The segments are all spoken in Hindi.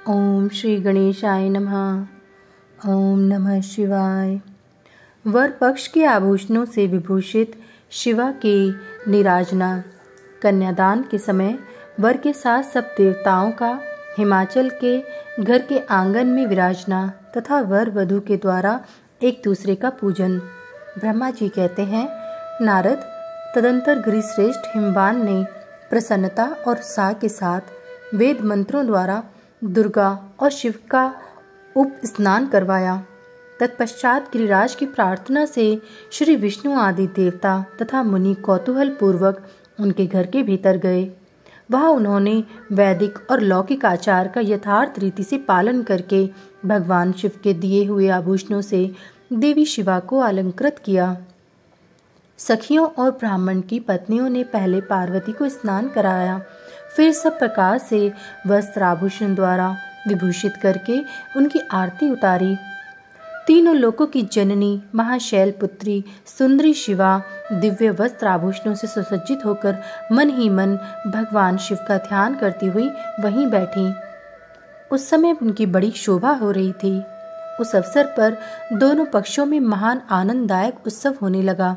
ओम श्री गणेशाय नमः। ओम नमः शिवाय। वर पक्ष के आभूषणों से विभूषित शिवा की निराजना। कन्यादान के समय वर के साथ सब देवताओं का हिमाचल के घर के आंगन में विराजना तथा वर वधू के द्वारा एक दूसरे का पूजन। ब्रह्मा जी कहते हैं, नारद, तदंतर गिरिश्रेष्ठ हिमवान ने प्रसन्नता और उत्साह के साथ वेद मंत्रों द्वारा दुर्गा और शिव का उप स्नान करवाया। तत्पश्चात गिरिराज की प्रार्थना से श्री विष्णु आदि देवता तथा मुनि कौतूहल पूर्वक उनके घर के भीतर गए। वहां उन्होंने वैदिक और लौकिक आचार का यथार्थ रीति से पालन करके भगवान शिव के दिए हुए आभूषणों से देवी शिवा को अलंकृत किया। सखियों और ब्राह्मण की पत्नियों ने पहले पार्वती को स्नान कराया, फिर सब प्रकार से वस्त्र आभूषण द्वारा विभूषित करके उनकी आरती उतारी। तीनों लोकों की जननी महाशैल पुत्री सुंदरी शिवा दिव्य वस्त्र आभूषणों से सुसज्जित होकर मन ही मन भगवान शिव का ध्यान करती हुई वहीं बैठी। उस समय उनकी बड़ी शोभा हो रही थी। उस अवसर पर दोनों पक्षों में महान आनंददायक उत्सव होने लगा।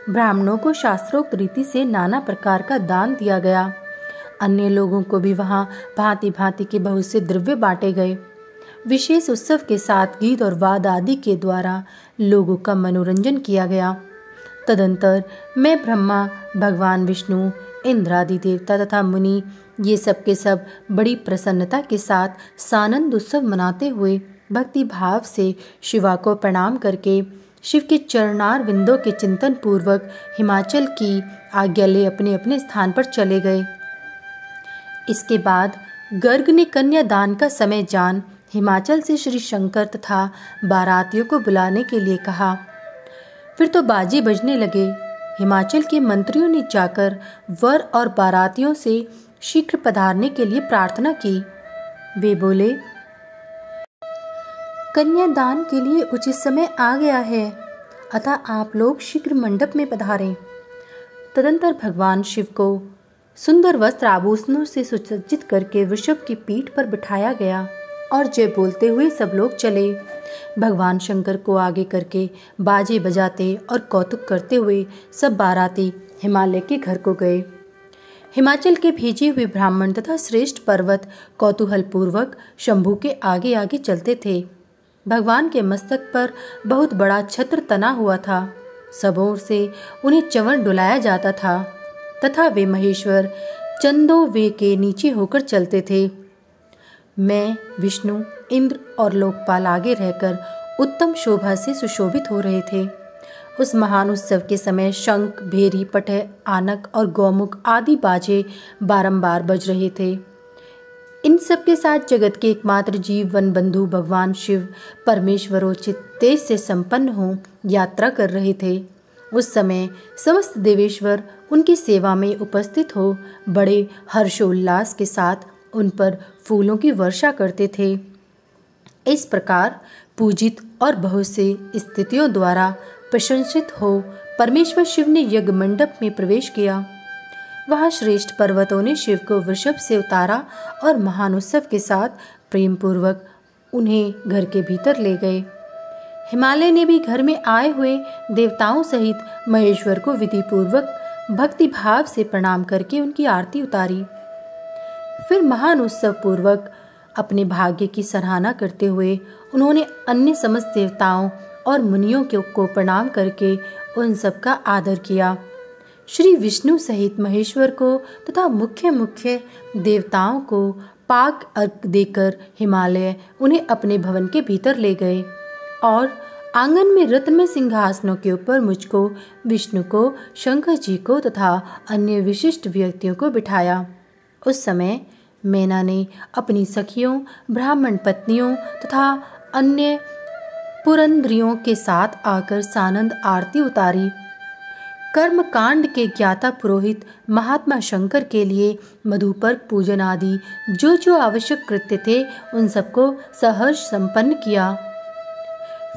ब्राह्मणों को शास्त्रोक्त रीति से नाना प्रकार का दान दिया गया। अन्य लोगों को भी वहां भांति भांति के बहुत से द्रव्य बांटे गए। विशेष उत्सव के साथ गीत और वाद आदि के द्वारा लोगों का मनोरंजन किया गया। तदंतर मैं ब्रह्मा, भगवान विष्णु, इंद्र आदि देवता तथा मुनि ये सब के सब बड़ी प्रसन्नता के साथ सानंद उत्सव मनाते हुए भक्ति भाव से शिवा को प्रणाम करके शिव के चरणार विंदों के चिंतन पूर्वक हिमाचल की आज्ञा ले अपने अपने स्थान पर चले गए। इसके बाद गर्ग ने कन्यादान का समय जान हिमाचल से श्री शंकर तथा बारातियों को बुलाने के लिए कहा। फिर तो बाजे बजने लगे। हिमाचल के मंत्रियों ने जाकर वर और बारातियों से शीघ्र पधारने के लिए प्रार्थना की। वे बोले, कन्यादान के लिए उचित समय आ गया है, अतः आप लोग शीघ्र मंडप में पधारें। तदंतर भगवान शिव को सुंदर वस्त्र आभूषणों से सुसज्जित करके वृषभ की पीठ पर बिठाया गया और जय बोलते हुए सब लोग चले। भगवान शंकर को आगे करके बाजे बजाते और कौतुक करते हुए सब बाराती हिमालय के घर को गए। हिमाचल के भेजे हुए ब्राह्मण तथा श्रेष्ठ पर्वत कौतूहल पूर्वक शंभू के आगे आगे चलते थे। भगवान के मस्तक पर बहुत बड़ा छत्र तना हुआ था। सब ओर से उन्हें चंवर डुलाया जाता था तथा वे महेश्वर चंदो वे के नीचे होकर चलते थे। मैं, विष्णु, इंद्र और लोकपाल आगे रहकर उत्तम शोभा से सुशोभित हो रहे थे। उस महान उत्सव के समय शंख, भेरी, पटह, आनक और गौमुख आदि बाजे बारंबार बज रहे थे। इन सब के साथ जगत के एकमात्र जीव वन बंधु भगवान शिव परमेश्वरोचित तेज से संपन्न हो यात्रा कर रहे थे। उस समय समस्त देवेश्वर उनकी सेवा में उपस्थित हो बड़े हर्षोल्लास के साथ उन पर फूलों की वर्षा करते थे। इस प्रकार पूजित और बहुत से स्थितियों द्वारा प्रशंसित हो परमेश्वर शिव ने यज्ञ मंडप में प्रवेश किया। वहां श्रेष्ठ पर्वतों ने शिव को वृषभ से उतारा और महान उत्सव के साथ प्रेम पूर्वक उन्हें घर के भीतर ले गए। हिमालय ने भी घर में आए हुए देवताओं सहित महेश्वर को विधि पूर्वक भक्ति भाव से प्रणाम करके उनकी आरती उतारी। फिर महान उत्सव पूर्वक अपने भाग्य की सराहना करते हुए उन्होंने अन्य समस्त देवताओं और मुनियों को प्रणाम करके उन सब का आदर किया। श्री विष्णु सहित महेश्वर को तथा मुख्य देवताओं को पाक अर्घ देकर हिमालय उन्हें अपने भवन के भीतर ले गए और आंगन में रत्नमय सिंहासनों के ऊपर मुझको, विष्णु को, शंकर जी को तथा अन्य विशिष्ट व्यक्तियों को बिठाया। उस समय मैना ने अपनी सखियों, ब्राह्मण पत्नियों तथा अन्य पुरंद्रियों के साथ आकर सानंद आरती उतारी। कर्म कांड के ज्ञाता पुरोहित महात्मा शंकर के लिए मधुपर्क पूजन आदि जो जो आवश्यक कृत्य थे उन सबको सहर्ष संपन्न किया।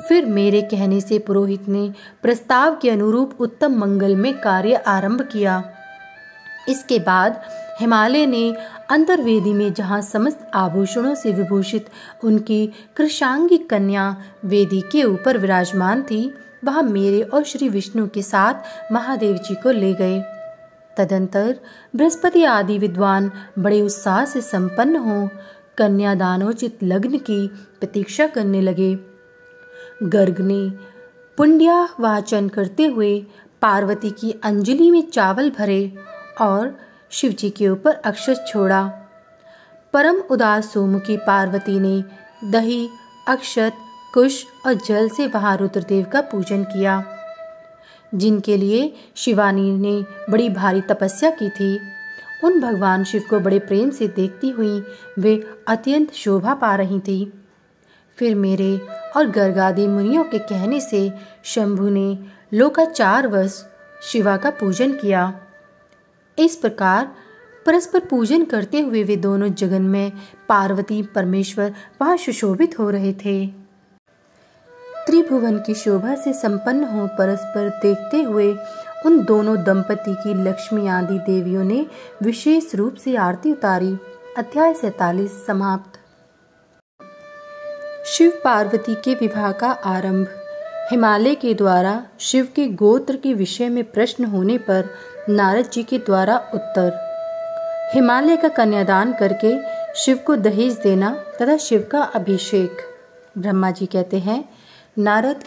फिर मेरे कहने से पुरोहित ने प्रस्ताव के अनुरूप उत्तम मंगल में कार्य आरंभ किया। इसके बाद हिमालय ने अंतर्वेदी में जहाँ समस्त आभूषणों से विभूषित उनकी कृशांगी कन्या वेदी के ऊपर विराजमान थी, वहाँ मेरे और श्री विष्णु के साथ महादेव जी को ले गए। तदंतर बृहस्पति आदि विद्वान बड़े उत्साह से संपन्न हो कन्यादानोचित लग्न की प्रतीक्षा करने लगे। गर्ग ने पुण्या वाचन करते हुए पार्वती की अंजलि में चावल भरे और शिवजी के ऊपर अक्षत छोड़ा। परम उदास सोमुखी पार्वती ने दही, अक्षत, कुश और जल से वहां रुद्रदेव का पूजन किया, जिनके लिए शिवानी ने बड़ी भारी तपस्या की थी। उन भगवान शिव को बड़े प्रेम से देखती हुई वे अत्यंत शोभा पा रही थी। फिर मेरे और गर्गादि मुनियों के कहने से शंभु ने लोकाचारवश शिवा का पूजन किया। इस प्रकार परस्पर पूजन करते हुए वे दोनों जगन में पार्वती परमेश्वर वहां सुशोभित हो रहे थे। त्रिभुवन की शोभा से संपन्न हो परस्पर देखते हुए उन दोनों दंपति की लक्ष्मी आदि देवियों ने विशेष रूप से आरती उतारी। अध्याय 47 समाप्त। शिव पार्वती के विवाह का आरंभ। हिमालय के द्वारा शिव के गोत्र के विषय में प्रश्न होने पर नारद जी के द्वारा उत्तर। हिमालय का कन्यादान करके शिव को दहेज देना तथा शिव का अभिषेक। ब्रह्मा जी कहते हैं, नारद,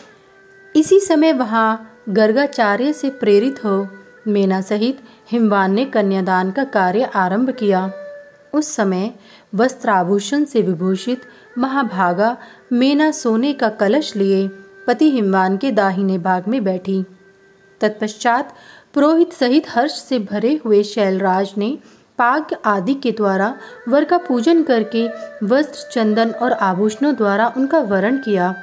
इसी समय वहाँ गर्गाचार्य से प्रेरित हो मेना सहित हिमवान ने कन्यादान का कार्य आरंभ किया। उस समय वस्त्राभूषण से विभूषित महाभागा मेना सोने का कलश लिए पति हिमवान के दाहिने भाग में बैठी। तत्पश्चात पुरोहित सहित हर्ष से भरे हुए शैलराज ने पाग आदि के द्वारा वर का पूजन करके वस्त्र, चंदन और आभूषणों द्वारा उनका वरण किया।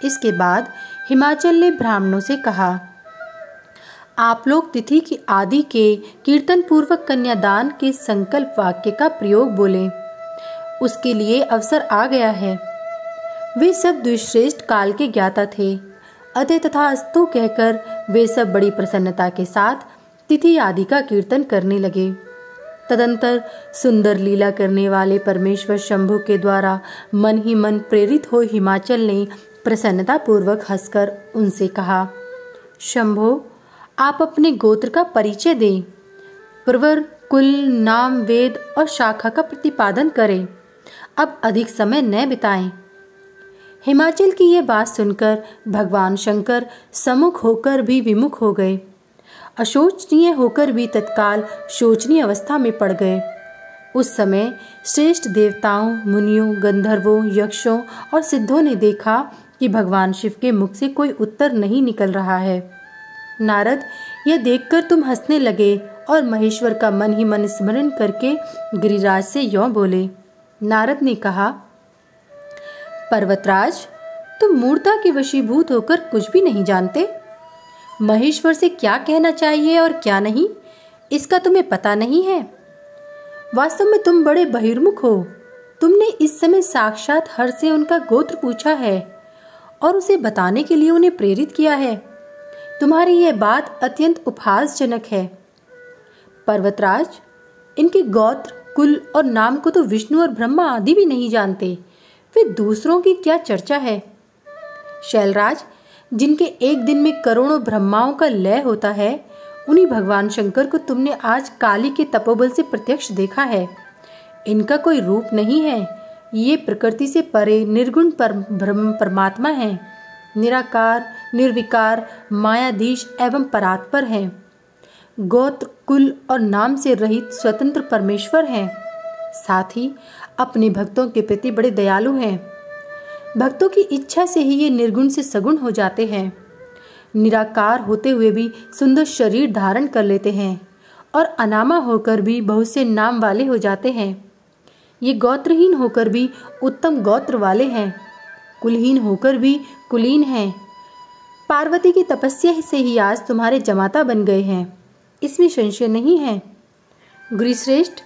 इसके बाद हिमाचल ने ब्राह्मणों से कहा, आप लोग तिथि की आदि के कीर्तन पूर्वक कन्यादान के संकल्प वाक्य का प्रयोग बोले। उसके लिए अवसर आ गया है। वे सब द्विश्रेष्ठ काल के ज्ञाता थे। अतः तथास्तु कहकर वे सब बड़ी प्रसन्नता के साथ तिथि आदि का कीर्तन करने लगे। तदंतर सुंदर लीला करने वाले परमेश्वर शंभु के द्वारा मन ही मन प्रेरित हो हिमाचल ने प्रसन्नता पूर्वक हंसकर उनसे कहा, शंभो, आप अपने गोत्र का परिचय दें, प्रवर, कुल, नाम, वेद और शाखा का प्रतिपादन करें। अब अधिक समय न बिताएं। हिमाचल की यह बात सुनकर भगवान शंकर सम्मुख होकर भी विमुख हो गए। अशोचनीय होकर भी तत्काल शोचनीय अवस्था में पड़ गए। उस समय श्रेष्ठ देवताओं, मुनियों, गंधर्वों, यक्षों और सिद्धों ने देखा कि भगवान शिव के मुख से कोई उत्तर नहीं निकल रहा है। नारद, यह देखकर तुम हंसने लगे और महेश्वर का मन ही मन स्मरण करके गिरिराज से यों बोले। नारद ने कहा, पर्वतराज, तुम मूर्ता के वशीभूत होकर कुछ भी नहीं जानते। महेश्वर से क्या कहना चाहिए और क्या नहीं, इसका तुम्हें पता नहीं है। वास्तव में तुम बड़े बहिर्मुख हो। तुमने इस समय साक्षात हर से उनका गोत्र पूछा है और उसे बताने के लिए उन्हें प्रेरित किया है। तुम्हारी यह बात अत्यंत उपहासजनक है। पर्वतराज, इनके गोत्र, कुल और नाम को तो विष्णु और ब्रह्मा आदि भी नहीं जानते, फिर दूसरों की क्या चर्चा है। शैलराज, जिनके एक दिन में करोड़ों ब्रह्माओं का लय होता है, उन्हीं भगवान शंकर को तुमने आज काली के तपोबल से प्रत्यक्ष देखा है। इनका कोई रूप नहीं है। ये प्रकृति से परे निर्गुण परमात्मा है। निराकार, निर्विकार, मायाधीश एवं परात्पर हैं। गोत्र, कुल और नाम से रहित स्वतंत्र परमेश्वर हैं। साथ ही अपने भक्तों के प्रति बड़े दयालु हैं। भक्तों की इच्छा से ही ये निर्गुण से सगुण हो जाते हैं। निराकार होते हुए भी सुंदर शरीर धारण कर लेते हैं और अनामा होकर भी बहुत से नाम वाले हो जाते हैं। ये गोत्रहीन होकर भी उत्तम गोत्र वाले हैं, कुलहीन होकर भी कुलीन हैं। पार्वती की तपस्या से ही आज तुम्हारे जमाता बन गए हैं, इसमें संशय नहीं है। गिरिश्रेष्ठ,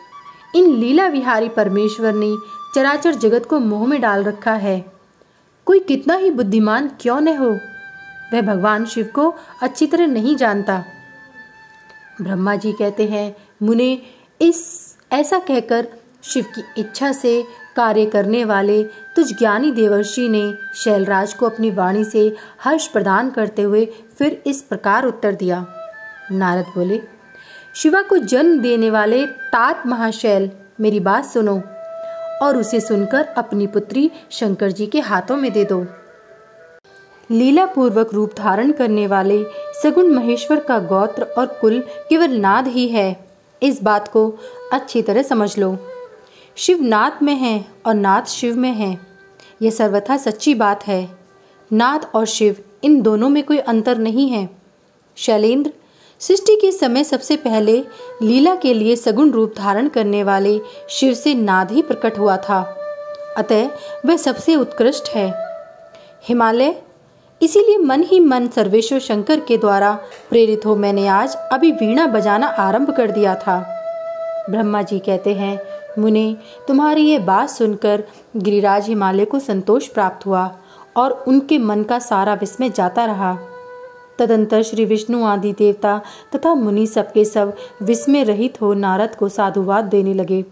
इन लीला विहारी परमेश्वर ने चराचर जगत को मोह में डाल रखा है। कोई कितना ही बुद्धिमान क्यों न हो, वह भगवान शिव को अच्छी तरह नहीं जानता। ब्रह्मा जी कहते हैं, मुने, ऐसा कहकर शिव की इच्छा से कार्य करने वाले तुझ ज्ञानी देवर्षि ने शैलराज को अपनी वाणी से हर्ष प्रदान करते हुए फिर इस प्रकार उत्तर दिया। नारद बोले, शिवा को जन्म देने वाले तात महाशैल, मेरी बात सुनो और उसे सुनकर अपनी पुत्री शंकर जी के हाथों में दे दो। लीला पूर्वक रूप धारण करने वाले सगुण महेश्वर का गोत्र और कुल केवल नाद ही है। इस बात को अच्छी तरह समझ लो। शिव नाद में है और नाद शिव में है। यह सर्वथा सच्ची बात है। नाद और शिव, इन दोनों में कोई अंतर नहीं है। शैलेंद्र, सृष्टि के समय सबसे पहले लीला के लिए सगुण रूप धारण करने वाले शिव से नाद ही प्रकट हुआ था, अतः वह सबसे उत्कृष्ट है। हिमालय, इसीलिए मन ही मन सर्वेश्वर शंकर के द्वारा प्रेरित हो मैंने आज अभी वीणा बजाना आरंभ कर दिया था। ब्रह्मा जी कहते हैं, मुने, तुम्हारी ये बात सुनकर गिरिराज हिमालय को संतोष प्राप्त हुआ और उनके मन का सारा विस्मय जाता रहा। तदंतर श्री विष्णु आदि देवता तथा मुनि सबके सब विस्मय रहित हो नारद को साधुवाद देने लगे।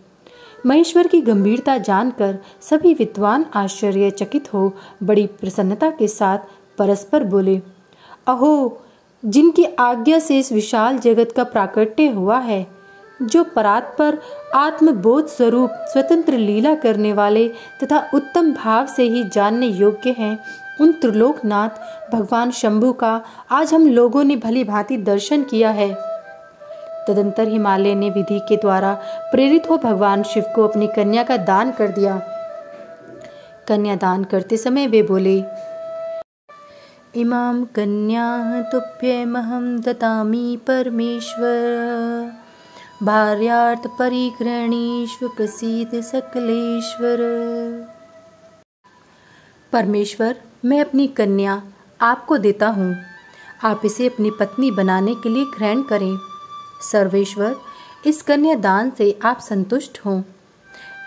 महेश्वर की गंभीरता जानकर सभी विद्वान आश्चर्यचकित हो बड़ी प्रसन्नता के साथ परस्पर बोले, अहो, जिनकी आज्ञा से इस विशाल जगत का प्राकट्य हुआ है, जो परात्पर आत्मबोध स्वरूप स्वतंत्र लीला करने वाले तथा उत्तम भाव से ही जानने योग्य हैं, उन त्रिलोकनाथ भगवान शंभु का आज हम लोगों ने भली भांति दर्शन किया है। तदंतर हिमालय ने विधि के द्वारा प्रेरित हो भगवान शिव को अपनी कन्या का दान कर दिया। कन्या दान करते समय वे बोले, इमां कन्या तुभ्यमहं ददामि परमेश्वर, भार्यार्थ परिग्रहणीष्व प्रसीद सकलेश्वर। परमेश्वर, मैं अपनी कन्या आपको देता हूँ, आप इसे अपनी पत्नी बनाने के लिए ग्रहण करें। सर्वेश्वर, इस कन्यादान से आप संतुष्ट हों।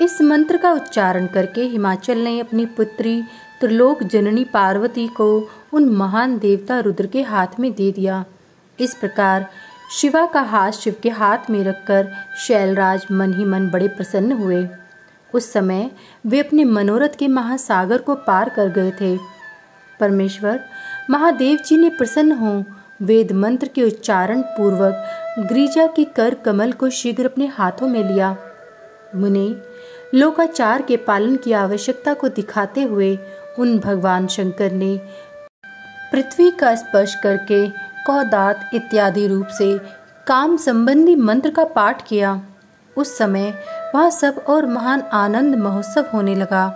इस मंत्र का उच्चारण करके हिमाचल ने अपनी पुत्री त्रिलोक जननी पार्वती को उन महान देवता रुद्र के हाथ में दे दिया। इस प्रकार शिवा का हाथ शिव के हाथ में रखकर शैलराज मन ही मन बड़े प्रसन्न हुए। उस समय वे अपने मनोरथ के महासागर को पार कर गए थे। परमेश्वर, महादेव जी ने प्रसन्न हो वेद मंत्र के उच्चारण पूर्वक गिरिजा की कर कमल को शीघ्र अपने हाथों में लिया। मुने, लोकाचार के पालन की आवश्यकता को दिखाते हुए उन भगवान शंकर ने पृथ्वी का स्पर्श करके कौदात इत्यादि रूप से काम संबंधी मंत्र का पाठ किया। उस समय वह सब और महान आनंद महोत्सव होने लगा।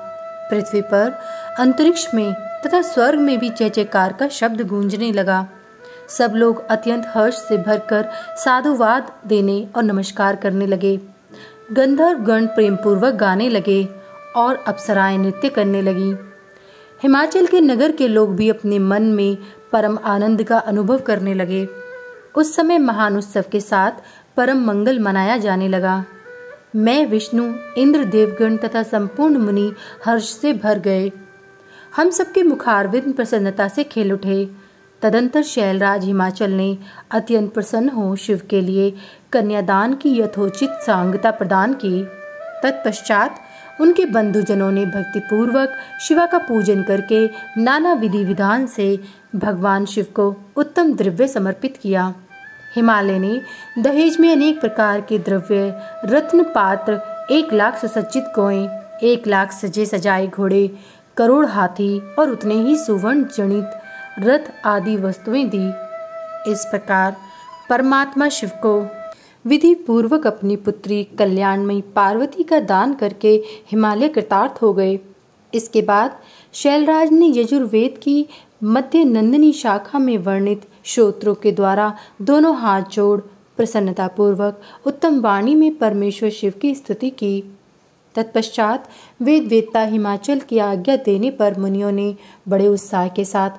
पृथ्वी पर, अंतरिक्ष में तथा स्वर्ग में भी जय जयकार का शब्द गूंजने लगा। सब लोग अत्यंत हर्ष से भरकर साधुवाद देने और नमस्कार करने लगे। गंधर्व गण प्रेम पूर्वक गाने लगे और अप्सराएं नृत्य करने लगी। हिमाचल के नगर के लोग भी अपने मन में परम आनंद का अनुभव करने लगे। उस समय महान उत्सव के साथ परम मंगल मनाया जाने लगा। मैं, विष्णु, इंद्र, देवगण तथा संपूर्ण मुनि हर्ष से भर गए। हम सबके मुखारविंद प्रसन्नता से खिल उठे। तदंतर शैलराज हिमाचल ने अत्यंत प्रसन्न हो शिव के लिए कन्यादान की यथोचित सांगता प्रदान की। तत्पश्चात उनके बंधुजनों ने भक्तिपूर्वक शिवा का पूजन करके नाना विधि विधान से भगवान शिव को उत्तम द्रव्य समर्पित किया। हिमालय ने दहेज में अनेक प्रकार के द्रव्य, रत्न पात्र, 1 लाख सुसज्जित गौएं, 1 लाख सजे सजाए घोड़े, करोड़ हाथी और उतने ही सुवर्ण जनित रथ आदि वस्तुएं दी। इस प्रकार परमात्मा शिव को विधि पूर्वक अपनी पुत्री कल्याणमयी पार्वती का दान करके हिमालय कृतार्थ हो गए। इसके बाद शैलराज ने यजुर्वेद की मध्य नंदिनी शाखा में वर्णित श्रोत्रों के द्वारा दोनों हाथ जोड़ प्रसन्नता पूर्वक उत्तम वाणी में परमेश्वर शिव की स्तुति की। तत्पश्चात वेद वेत्ता हिमाचल की आज्ञा देने पर मुनियों ने बड़े उत्साह के साथ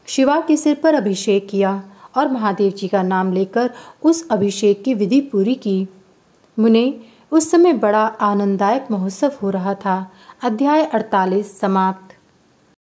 शिवा के सिर पर अभिषेक किया और महादेव जी का नाम लेकर उस अभिषेक की विधि पूरी की। मुने, उस समय बड़ा आनंददायक महोत्सव हो रहा था। अध्याय 48 समाप्त।